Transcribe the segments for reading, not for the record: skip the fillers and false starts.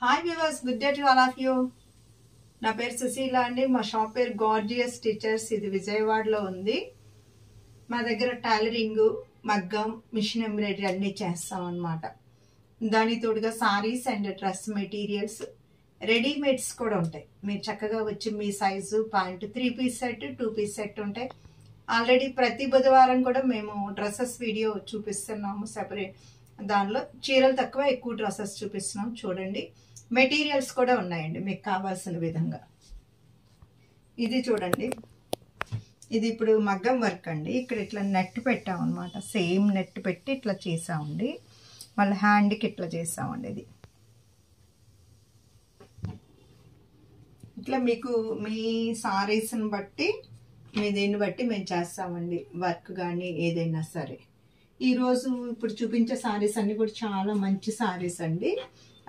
Hi viewers, good day to all of you. నా పేరు సుశీల అండి. మా షాప్ పేరు గార్జియస్ స్టిచెస్. ఇది విజయవాడలో ఉంది. మా దగ్గర టైలరింగ్, మగ్గం, మిషన్ ఎంబ్రాయిడరీ అన్నీ చేస్తాం అన్నమాట. దానికి తోడుగా saris and dress materials, readymades కూడా ఉంటాయి. మీరు చక్కగా వచ్చి మీ size pant 3 piece set, 2 piece set ఉంటాయి. ఆల్రెడీ ప్రతి బుధవారం కూడా మేము డ్రెస్సెస్ వీడియో చూపిస్తున్నాము సెపరేట్. దానిలో చీరలు తక్కువ, ఎక్కువ డ్రెస్సెస్ చూపిస్తున్నాం. చూడండి, మెటీరియల్స్ కూడా ఉన్నాయండి మీకు కావాల్సిన విధంగా. ఇది చూడండి, ఇది ఇప్పుడు మగ్గం వర్క్ అండి. ఇక్కడ ఇట్లా నెట్ పెట్టాం అనమాట. సేమ్ నెట్ పెట్టి ఇట్లా చేసామండి. మళ్ళీ హ్యాండ్కి ఇట్లా చేసామండి. ఇది ఇట్లా మీకు మీ సారీస్ని బట్టి, మీ దీన్ని బట్టి మేము చేస్తామండి వర్క్ కానీ ఏదైనా సరే. ఈరోజు ఇప్పుడు చూపించే సారీస్ అన్నీ కూడా చాలా మంచి సారీస్ అండి.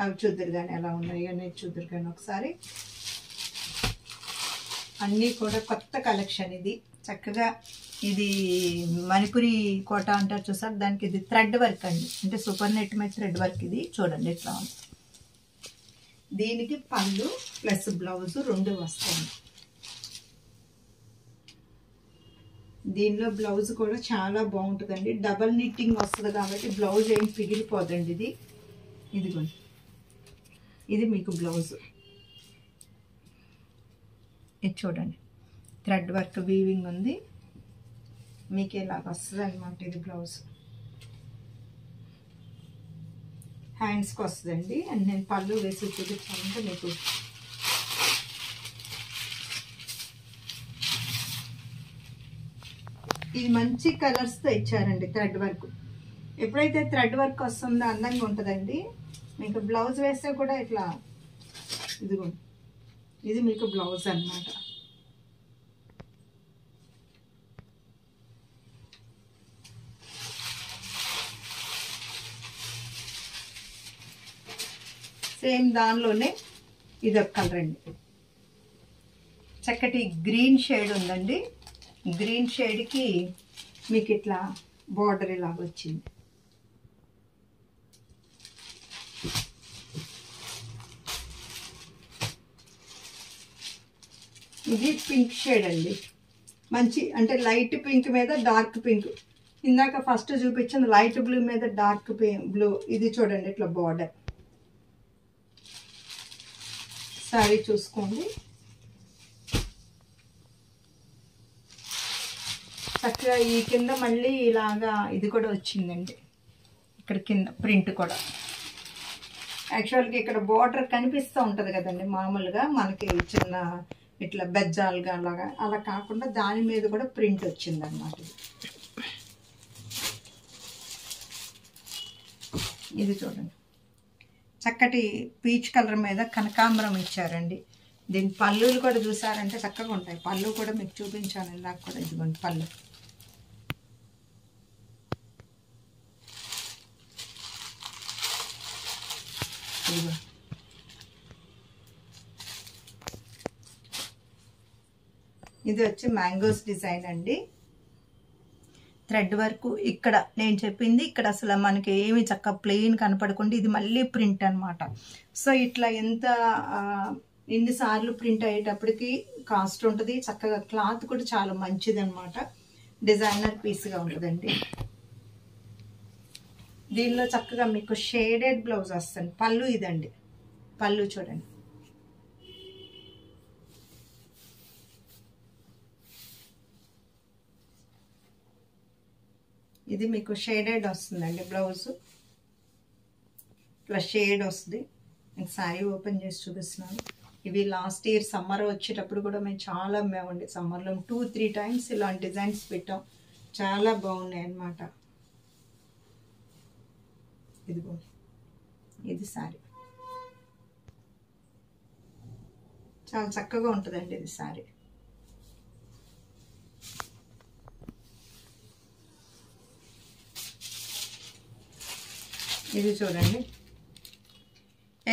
అవి చూద్దరు కానీ ఎలా ఉన్నాయో నేను చూద్దరు కానీ ఒకసారి. అన్నీ కూడా కొత్త కలెక్షన్. ఇది చక్కగా, ఇది మణిపురి కోట అంటారు చూసారు, దానికి ఇది థ్రెడ్ వర్క్ అండి. అంటే సూపర్ నెట్ మీద థ్రెడ్ వర్క్. ఇది చూడండి ఇట్లా ఉంది. దీనికి పళ్ళు ప్లస్ బ్లౌజ్ 2 వస్తాయి. దీనిలో బ్లౌజ్ కూడా చాలా బాగుంటుందండి. డబల్ నిట్టింగ్ వస్తుంది కాబట్టి బ్లౌజ్ ఏం పిగిలిపోదండి. ఇది ఇదిగోండి, ఇది మీకు బ్లౌజ్. ఇది చూడండి, థ్రెడ్ వర్క్ వీవింగ్ ఉంది. మీకు ఇలాగ వస్తుంది అనమాట. ఇది బ్లౌజ్. హ్యాండ్స్కి వస్తుందండి. అండ్ నేను పళ్ళు వేసి చూపించాలంటే మీకు ఇది మంచి కలర్స్తో ఇచ్చారండి థ్రెడ్ వర్క్. ఎప్పుడైతే థ్రెడ్ వర్క్ వస్తుందో అందంగా ఉంటుందండి. మీకు బ్లౌజ్ వేస్తే కూడా ఇట్లా, ఇదిగోండి, ఇది మీకు బ్లౌజ్ అన్నమాట. సేమ్ దానిలోనే ఇదొక కలర్ అండి. చక్కటి గ్రీన్ షేడ్ ఉందండి. గ్రీన్ షేడ్కి మీకు ఇట్లా బార్డర్ ఇలాగ వచ్చింది. ఇది పింక్ షేడ్ అండి. మంచి అంటే లైట్ పింక్ మీద డార్క్ పింక్. ఇందాక ఫస్ట్ చూపించింది లైట్ బ్లూ మీద డార్క్ బ్లూ. ఇది చూడండి ఇట్లా బార్డర్. సారీ చూసుకోండి, చక్కగా ఈ కింద మళ్ళీ ఇలాగా ఇది కూడా వచ్చిందండి. ఇక్కడ కింద ప్రింట్ కూడా. యాక్చువల్గా ఇక్కడ బార్డర్ కనిపిస్తూ ఉంటుంది కదండి మామూలుగా మనకి చిన్న ఇట్లా బెజ్జాలుగా అలాగా, అలా కాకుండా దాని మీద కూడా ప్రింట్ వచ్చిందన్నమాట. ఇది చూడండి, చక్కటి పీచ్ కలర్ మీద కనకాంబరం ఇచ్చారండి. దీని పళ్ళులు కూడా చూసారంటే చక్కగా ఉంటాయి. పళ్ళు కూడా మీకు చూపించాను ఇందాక కూడా. ఇదిగోండి పళ్ళు. ఇది వచ్చి మ్యాంగోస్ డిజైన్ అండి. థ్రెడ్ వర్క్ ఇక్కడ నేను చెప్పింది. ఇక్కడ అసలు మనకి ఏమి చక్క ప్లెయిన్ కనపడకుండా ఇది మళ్ళీ ప్రింట్ అనమాట. సో ఇట్లా ఎంత ఎన్నిసార్లు ప్రింట్ అయ్యేటప్పటికి కాస్ట్ ఉంటుంది. చక్కగా క్లాత్ కూడా చాలా మంచిది అనమాట. డిజైనర్ పీస్గా ఉంటుందండి. దీనిలో చక్కగా మీకు షేడెడ్ బ్లౌజ్ వస్తుంది. పళ్ళు ఇదండి, పళ్ళు చూడండి. ఇది మీకు షేడెడ్ వస్తుందండి బ్లౌజ్. ఇట్లా షేడ్ వస్తుంది. నేను శారీ ఓపెన్ చేసి చూపిస్తున్నాను. ఇవి లాస్ట్ ఇయర్ సమ్మర్ వచ్చేటప్పుడు కూడా మేము చాలా అమ్మామండి. సమ్మర్లో 2-3 టైమ్స్ ఇలాంటి డిజైన్స్ పెట్టాం. చాలా బాగున్నాయి అన్నమాట. ఇదిగో, ఇది శారీ. చాలా చక్కగా ఉంటుందండి ఇది శారీ. ఇది చూడండి,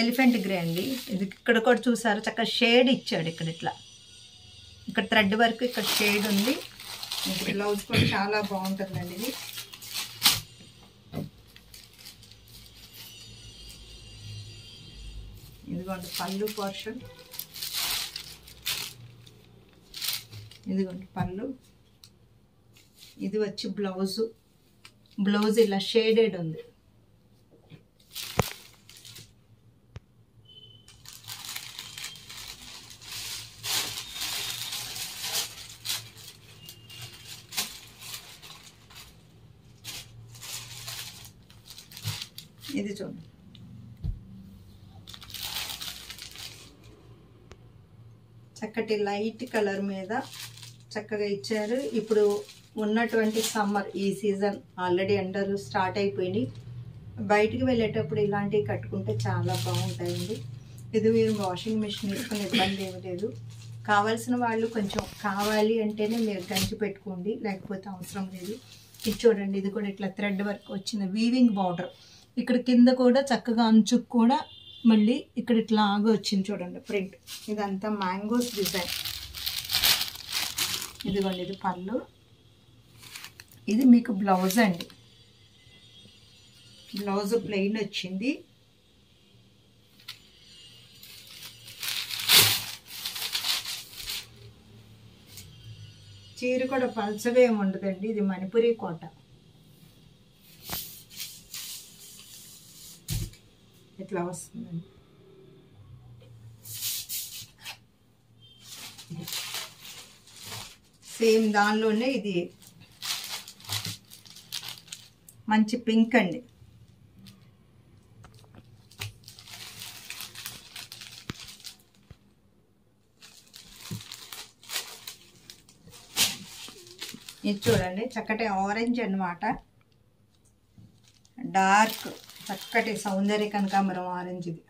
ఎలిఫెంట్ గ్రే అండి. ఇది ఇక్కడ కూడా చూసారు, చక్కగా షేడ్ ఇచ్చాడు. ఇక్కడ ఇట్లా, ఇక్కడ థ్రెడ్ వర్క్, ఇక్కడ షేడ్ ఉంది. బ్లౌజ్ కూడా చాలా బాగుంటుందండి. ఇది ఇదిగోండి పళ్ళు పోర్షన్, ఇదిగోండి పళ్ళు. ఇది వచ్చి బ్లౌజు. బ్లౌజ్ ఇలా షేడెడ్ ఉంది. ఇది చూడండి, చక్కటి లైట్ కలర్ మీద చక్కగా ఇచ్చారు. ఇప్పుడు ఉన్నటువంటి సమ్మర్ ఈ సీజన్ ఆల్రెడీ ఎండలు స్టార్ట్ అయిపోయినాయి. బయటికి వెళ్ళేటప్పుడు ఇలాంటివి కట్టుకుంటే చాలా బాగుంటాయండి. ఇది మీరు వాషింగ్ మిషన్ వేసుకుని ఇబ్బంది ఏమి లేదు. కావాల్సిన వాళ్ళు కొంచెం కావాలి అంటేనే మీరు గంజి పెట్టుకోండి, లేకపోతే అవసరం లేదు. ఇది చూడండి, ఇది కూడా ఇట్లా థ్రెడ్ వర్క్ వచ్చిన వీవింగ్ బార్డర్. ఇక్కడ కింద కూడా చక్కగా అంచుకు కూడా మళ్ళీ ఇక్కడ ఇట్లా ఆగి వచ్చింది చూడండి ప్రింట్. ఇదంతా మ్యాంగోస్ డిజైన్. ఇదిగోండి, ఇది పళ్ళు. ఇది మీకు బ్లౌజ్ అండి. బ్లౌజ్ ప్లెయిన్ వచ్చింది. చీర కూడా పల్చగా ఏమి ఉండదండి. ఇది మణిపురి కోట. ఇట్లా వస్తుందండి. సేమ్ దానిలోనే ఇది మంచి పింక్ అండి. ఇది చూడండి, చక్కటి ఆరెంజ్ అన్నమాట. డార్క్ చక్కటి సౌందర్య కనకాంబరం ఆరెంజ్. ఇది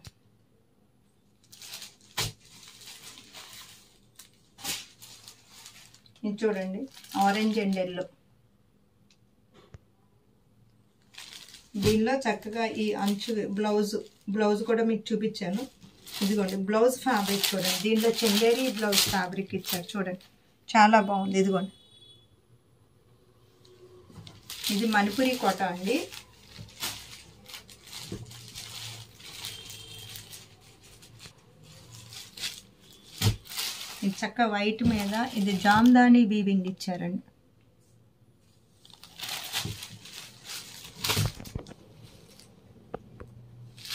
ఇది చూడండి, ఆరెంజ్ అండ్ ఎల్లో. దీనిలో చక్కగా ఈ అంచు బ్లౌజ్ కూడా మీకు చూపించాను. ఇదిగోండి బ్లౌజ్ ఫ్యాబ్రిక్ చూడండి. దీనిలో చందేరి బ్లౌజ్ ఫ్యాబ్రిక్ ఇచ్చారు చూడండి, చాలా బాగుంది. ఇదిగోండి, ఇది మణిపురి కోట అండి. ఇది చక్క వైట్ మీద ఇది జామ్దాని వీవింగ్ ఇచ్చారండి.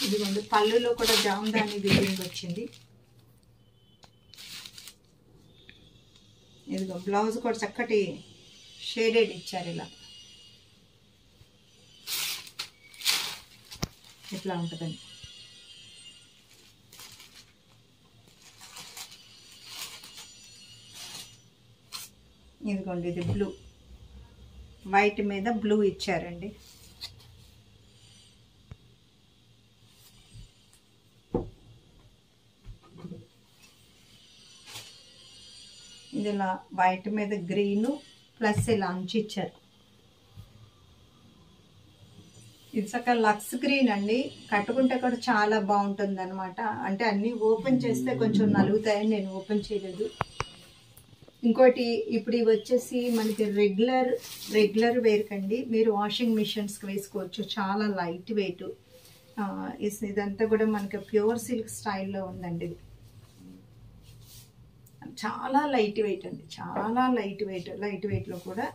ఇదిగోండి, పళ్ళులో కూడా జామ్దాని వీవింగ్ వచ్చింది. ఇదిగో బ్లౌజ్ కూడా చక్కటి షేడెడ్ ఇచ్చారు. ఇలా ఇట్లా ఉంటుందండి. ఇదిగోండి, ఇది బ్లూ, వైట్ మీద బ్లూ ఇచ్చారండి. ఇది ఇలా వైట్ మీద గ్రీను ప్లస్ ఇలా అంచు ఇచ్చారు. ఇది చక్కగా లక్స్ గ్రీన్ అండి. కట్టుకుంటే కూడా చాలా బాగుంటుంది అనమాట. అంటే అన్నీ ఓపెన్ చేస్తే కొంచెం నలుగుతాయని నేను ఓపెన్ చేయలేదు. ఇంకోటి ఇప్పుడు ఇవి వచ్చేసి మనకి రెగ్యులర్ వేర్ కండి. మీరు వాషింగ్ మిషన్స్కి వేసుకోవచ్చు. చాలా లైట్ వెయిట్. ఇదంతా కూడా మనకి ప్యూర్ సిల్క్ స్టైల్లో ఉందండి. ఇది చాలా లైట్ వెయిట్ అండి, చాలా లైట్ వెయిట్లో కూడా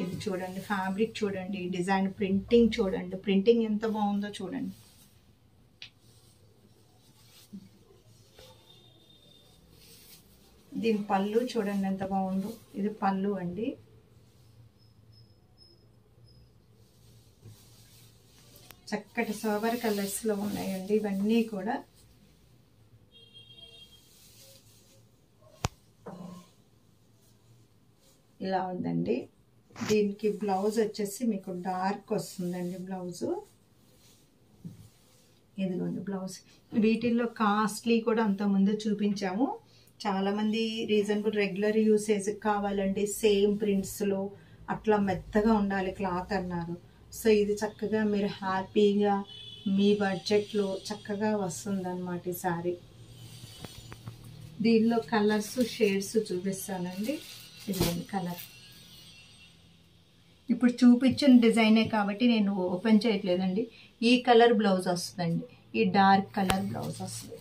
ఇది చూడండి, ఫ్యాబ్రిక్ చూడండి, డిజైన్ ప్రింటింగ్ చూడండి. ప్రింటింగ్ ఎంత బాగుందో చూడండి. దీని పళ్ళు చూడండి ఎంత బాగుందో. ఇది పళ్ళు అండి. చక్కటి సోబర్ కలర్స్లో ఉన్నాయండి ఇవన్నీ కూడా. ఇలా ఉందండి. దీనికి బ్లౌజ్ వచ్చేసి మీకు డార్క్ వస్తుందండి బ్లౌజు. ఇదిగోండి బ్లౌజ్. వీటిల్లో కాస్ట్లీ కూడా అంతకుముందు చూపించాము. చాలామంది రీజనబుల్ రెగ్యులర్ యూసేజ్ కావాలండి, సేమ్ ప్రింట్స్లో అట్లా మెత్తగా ఉండాలి క్లాత్ అన్నారు. సో ఇది చక్కగా మీరు హ్యాపీగా మీ బడ్జెట్లో చక్కగా వస్తుందన్నమాట ఈ శారీ. దీనిలో కలర్స్ షేడ్స్ చూపిస్తానండి. ఇదిగోండి కలర్. ఇప్పుడు చూపించిన డిజైనే కాబట్టి నేను ఓపెన్ చేయట్లేదండి. ఈ కలర్ బ్లౌజ్ వస్తుందండి, ఈ డార్క్ కలర్ బ్లౌజ్ వస్తుంది.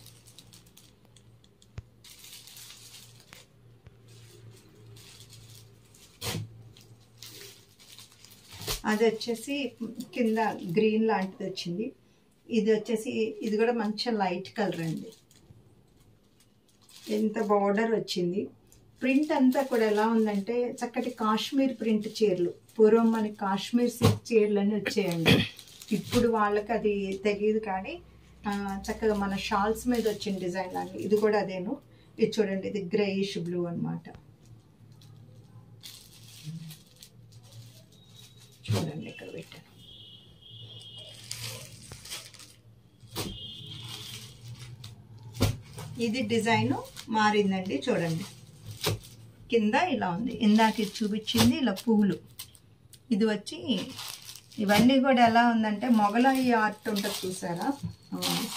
అది వచ్చేసి కింద గ్రీన్ లాంటిది వచ్చింది. ఇది వచ్చేసి ఇది కూడా మంచి లైట్ కలర్ అండి. ఎంత బార్డర్ వచ్చింది. ప్రింట్ అంతా కూడా ఎలా ఉందంటే చక్కటి కాశ్మీర్ ప్రింట్ చీరలు. పూర్వం మనకి కాశ్మీర్ సిల్క్ చీరలు అని వచ్చాయండి. ఇప్పుడు వాళ్ళకి అది తెలియదు కానీ చక్కగా మన షాల్స్ మీద వచ్చిన డిజైన్ లాంటి ఇది కూడా అదేను. ఇది చూడండి, ఇది గ్రేయిష్ బ్లూ అనమాట. చూడండి ఇక్కడ పెట్టాను. ఇది డిజైన్ మారిందండి. చూడండి కింద ఇలా ఉంది. ఇందాక ఇది చూపించింది ఇలా పువ్వులు. ఇది వచ్చి ఇవన్నీ కూడా ఎలా ఉందంటే మొగలాయి ఆర్ట్ ఉంటుంది చూసారా,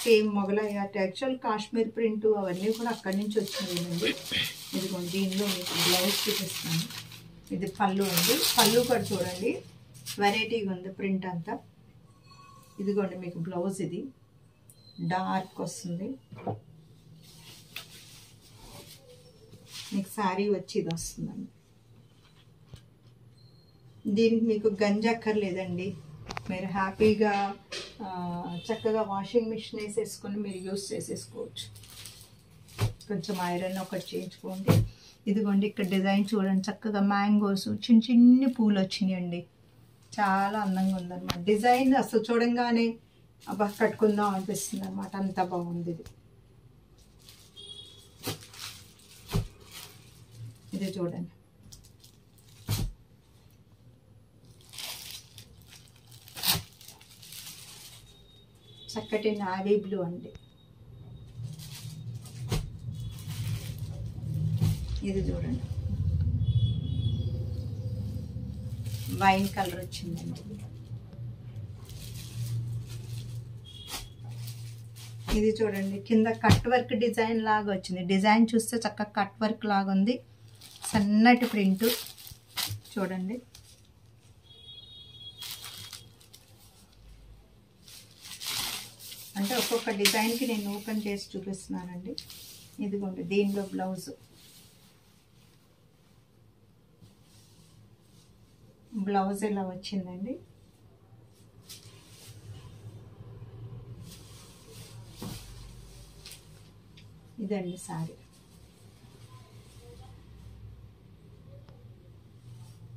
same Mughlai art. Actual Kashmir print అవన్నీ కూడా అక్కడి నుంచి వచ్చినాయండి. ఇదిగోండి దీనిలో మీకు బ్లౌజ్ చూపిస్తాను. ఇది పళ్ళు అండి. పళ్ళు కూడా చూడండి వెరైటీగా ఉంది ప్రింట్ అంతా. ఇదిగోండి మీకు బ్లౌజ్, ఇది డార్క్ వస్తుంది. మీకు శారీ వచ్చి ఇది వస్తుందండి. దీనికి మీకు గంజి అక్కర్లేదండి. మీరు హ్యాపీగా చక్కగా వాషింగ్ మిషన్ వేసేసుకొని మీరు యూస్ చేసేసుకోవచ్చు. కొంచెం ఐరన్ ఒకటి చేయించుకోండి. ఇదిగోండి ఇక్కడ డిజైన్ చూడండి, చక్కగా మ్యాంగోస్ చిన్న చిన్ని పూలు వచ్చినాయండి. చాలా అందంగా ఉందన్నమాట డిజైన్. అసలు చూడంగానే అబ్బా కట్టుకుందాం అనిపిస్తుంది అనమాట, అంత బాగుంది ఇది. ఇది చూడండి, చక్కటి నావీ బ్లూ అండి. ఇది చూడండి వైన్ కలర్ వచ్చిందండి. ఇది చూడండి కింద కట్ వర్క్ డిజైన్ లాగా వచ్చింది. డిజైన్ చూస్తే చక్కగా కట్ వర్క్ లాగా ఉంది. సన్నటి ప్రింట్ చూడండి. అంటే ఒక్కొక్క డిజైన్కి నేను ఓపెన్ చేసి చూపిస్తున్నానండి. ఇదిగోండి దీనిలో బ్లౌజ్. బ్లౌజ్ ఇలా వచ్చిందండి. ఇదండి సారీ.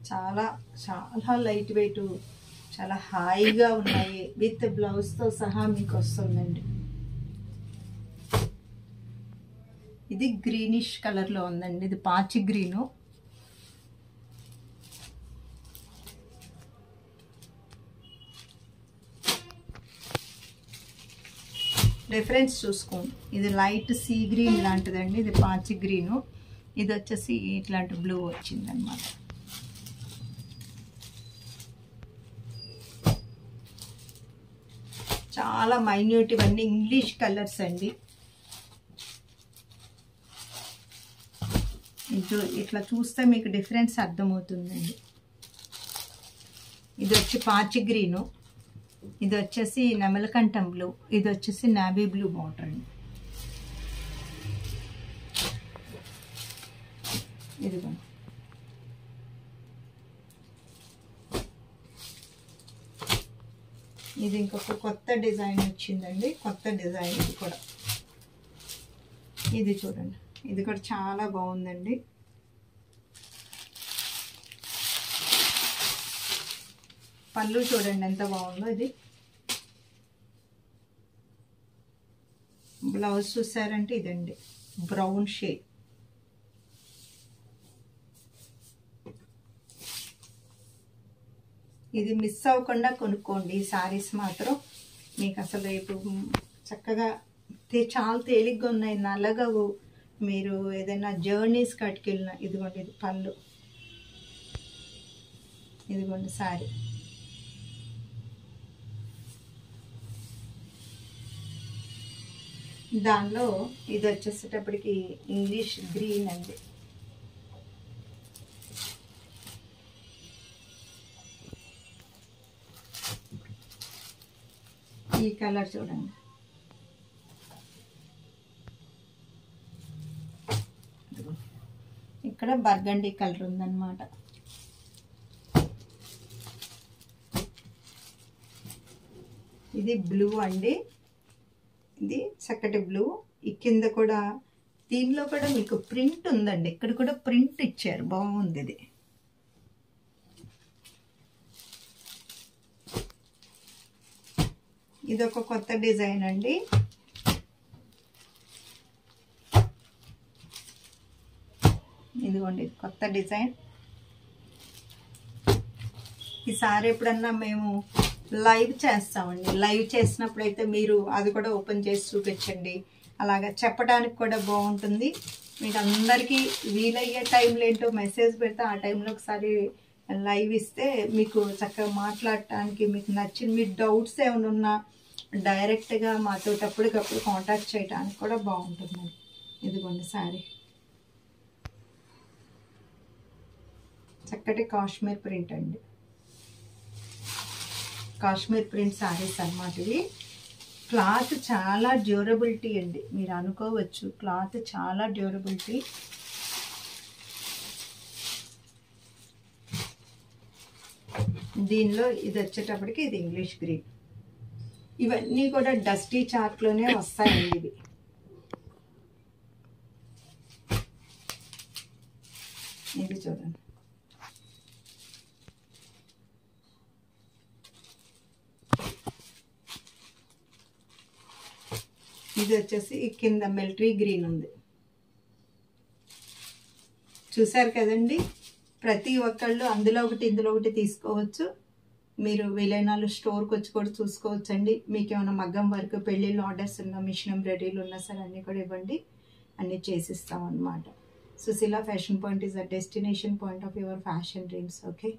చాలా చాలా లైట్ వెయిట్, చాలా హాయిగా ఉన్నాయి. విత్ బ్లౌజ్తో సహా మీకు వస్తుందండి. ఇది గ్రీనిష్ కలర్లో ఉందండి. ఇది పాచి గ్రీను. డిఫరెన్స్ చూసుకోండి. ఇది లైట్ సీ గ్రీన్ లాంటిదండి. ఇది పాచి గ్రీను. ఇది వచ్చేసి ఇట్లాంటి బ్లూ వచ్చిందనమాట. చాలా మైన్యూట్, ఇవన్నీ ఇంగ్లీష్ కలర్స్ అండి. ఇట్లా చూస్తే మీకు డిఫరెన్స్ అర్థమవుతుందండి. ఇది వచ్చి పాచి గ్రీను. ఇది వచ్చేసి నెమలకంఠం బ్లూ. ఇది వచ్చేసి నావీ బ్లూ బార్డర్ అండి. ఇదిగోండి. ఇది ఇంకొక కొత్త డిజైన్ వచ్చిందండి. కొత్త డిజైన్ ఇది కూడా. ఇది చూడండి, ఇది కూడా చాలా బాగుందండి. పళ్ళు చూడండి ఎంత బాగుందో. ఇది బ్లౌజ్ చూసారంటే ఇదండి బ్రౌన్ షేడ్. ఇది మిస్ అవ్వకుండా కొనుక్కోండి. ఈ శారీస్ మాత్రం మీకు అసలు ఇప్పుడు చక్కగా చాలా తేలిగ్గా ఉన్నాయి, నల్లగా. మీరు ఏదైనా జర్నీస్ కట్టుకెళ్ళిన. ఇదిగోండి ఇది పళ్ళు, ఇదిగోండి శారీ. దానిలో ఇది వచ్చేసేటప్పటికి ఇంగ్లీష్ గ్రీన్ అండి. ఈ కలర్ చూడండి. ఇక్కడ బర్గండీ కలర్ ఉందన్నమాట. ఇది బ్లూ అండి, ఇది చక్కటి బ్లూ. ఈ కింద కూడా దీనిలో కూడా మీకు ప్రింట్ ఉందండి, ఇక్కడ కూడా ప్రింట్ ఇచ్చారు, బాగుంది ఇది. ఇది ఒక కొత్త డిజైన్ అండి. ఇదిగోండి కొత్త డిజైన్. ఈసారి ఎప్పుడన్నా మేము లైవ్ చేస్తామండి, లైవ్ చేసినప్పుడు అయితే మీరు అది కూడా ఓపెన్ చేసి చూపించండి, అలాగా చెప్పడానికి కూడా బాగుంటుంది. మీకు అందరికీ వీలయ్యే టైంలో ఏంటో మెసేజ్ పెడితే ఆ టైంలో ఒకసారి లైవ్ ఇస్తే మీకు చక్కగా మాట్లాడటానికి, మీకు నచ్చిన మీ డౌట్స్ ఏమైనా ఉన్నా డైరెక్ట్గా మాతో అప్పటికప్పుడు కాంటాక్ట్ చేయడానికి కూడా బాగుంటుందండి. ఇదిగోండి శారీ, చక్కటి కాశ్మీర్ ప్రింట్ అండి, కాశ్మీర్ ప్రింట్ శారీస్ అన్నమాట ఇవి. క్లాత్ చాలా డ్యూరబిలిటీ అండి, మీరు అనుకోవచ్చు క్లాత్ చాలా డ్యూరబిలిటీ. దీనిలో ఇది వచ్చేటప్పటికి ఇది ఇంగ్లీష్ గ్రీన్. ఇవన్నీ కూడా డస్టీ చార్ట్లోనే వస్తాయండి ఇవి. ఇది చూడండి, ఇది వచ్చేసి కింద మిలిటరీ గ్రీన్ ఉంది. చూసారు కదండి, ప్రతి ఒక్కళ్ళు అందులో ఒకటి ఇందులో ఒకటి తీసుకోవచ్చు. మీరు వీలైన స్టోర్కి వచ్చి కూడా చూసుకోవచ్చండి. మీకు ఏమైనా మగ్గం వర్క్, పెళ్ళిళ్ళు ఆర్డర్స్ ఉన్నా, మిషన్ ఎంబ్రాయిడరీలు ఉన్నా సరే అన్నీ కూడా ఇవ్వండి, అన్నీ చేసిస్తాం అన్నమాట. Sushila fashion point is a destination point of your fashion dreams. Okay.